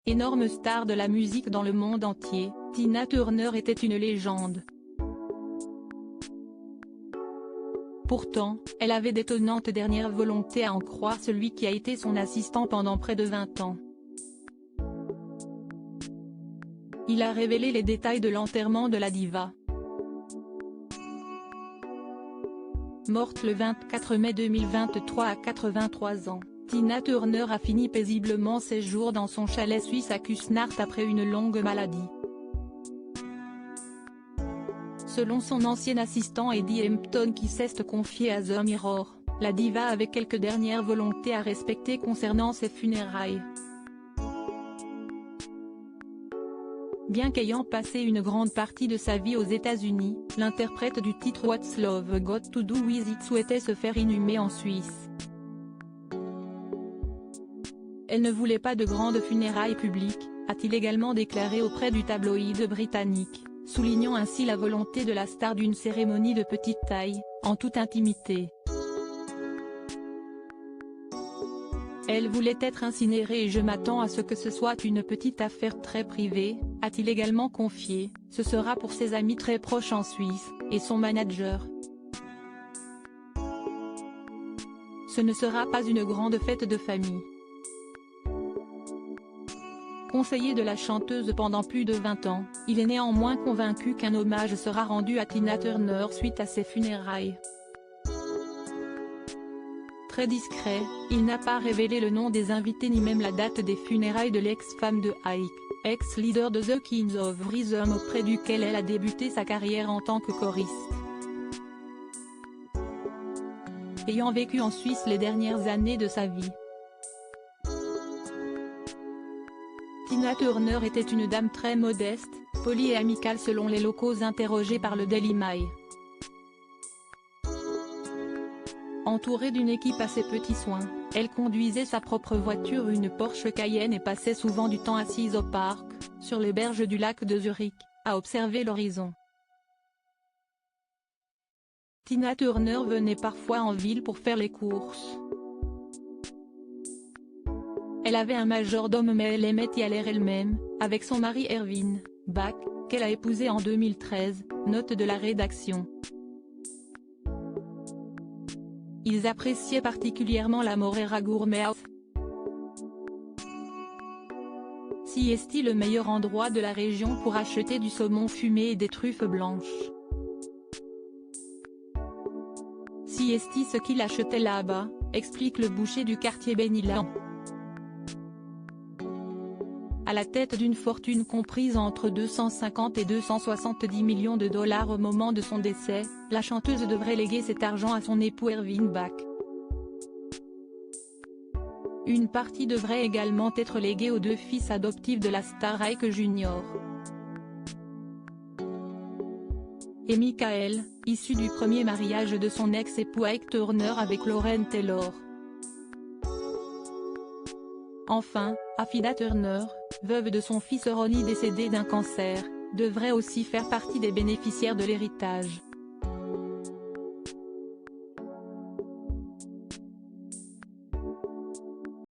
Énorme star de la musique dans le monde entier, Tina Turner était une légende. Pourtant, elle avait d'étonnantes dernières volontés à en croire celui qui a été son assistant pendant près de 20 ans. Il a révélé les détails de l'enterrement de la diva. Morte le 24 mai 2023 à 83 ans, Tina Turner a fini paisiblement ses jours dans son chalet suisse à Cusnart après une longue maladie. Selon son ancien assistant Eddie Hampton qui s'est confié à The Mirror, la diva avait quelques dernières volontés à respecter concernant ses funérailles. Bien qu'ayant passé une grande partie de sa vie aux États-Unis, l'interprète du titre What's Love Got to Do With It souhaitait se faire inhumer en Suisse. Elle ne voulait pas de grandes funérailles publiques, a-t-il également déclaré auprès du tabloïd britannique, soulignant ainsi la volonté de la star d'une cérémonie de petite taille, en toute intimité. Elle voulait être incinérée et je m'attends à ce que ce soit une petite affaire très privée, a-t-il également confié. Ce sera pour ses amis très proches en Suisse, et son manager. Ce ne sera pas une grande fête de famille. Conseiller de la chanteuse pendant plus de 20 ans, il est néanmoins convaincu qu'un hommage sera rendu à Tina Turner suite à ses funérailles. Très discret, il n'a pas révélé le nom des invités ni même la date des funérailles de l'ex-femme de Ike, ex-leader de The Kings of Rhythm auprès duquel elle a débuté sa carrière en tant que choriste. Ayant vécu en Suisse les dernières années de sa vie, Tina Turner était une dame très modeste, polie et amicale selon les locaux interrogés par le Daily Mail. Entourée d'une équipe à ses petits soins, elle conduisait sa propre voiture, une Porsche Cayenne, et passait souvent du temps assise au parc, sur les berges du lac de Zurich, à observer l'horizon. Tina Turner venait parfois en ville pour faire les courses. Elle avait un majordome mais elle aimait y aller elle-même, avec son mari Erwin Bach, qu'elle a épousé en 2013, note de la rédaction. Ils appréciaient particulièrement la Morera Gourmet House. Siesti, le meilleur endroit de la région pour acheter du saumon fumé et des truffes blanches. Siesti, ce qu'il achetait là-bas, explique le boucher du quartier Benilan. À la tête d'une fortune comprise entre 250 et 270 millions de dollars au moment de son décès, la chanteuse devrait léguer cet argent à son époux Erwin Bach. Une partie devrait également être léguée aux deux fils adoptifs de la star, Ike Jr. et Michael, issu du premier mariage de son ex-époux Ike Turner avec Lauren Taylor. Enfin, Affida Turner, veuve de son fils Ronnie décédé d'un cancer, devrait aussi faire partie des bénéficiaires de l'héritage.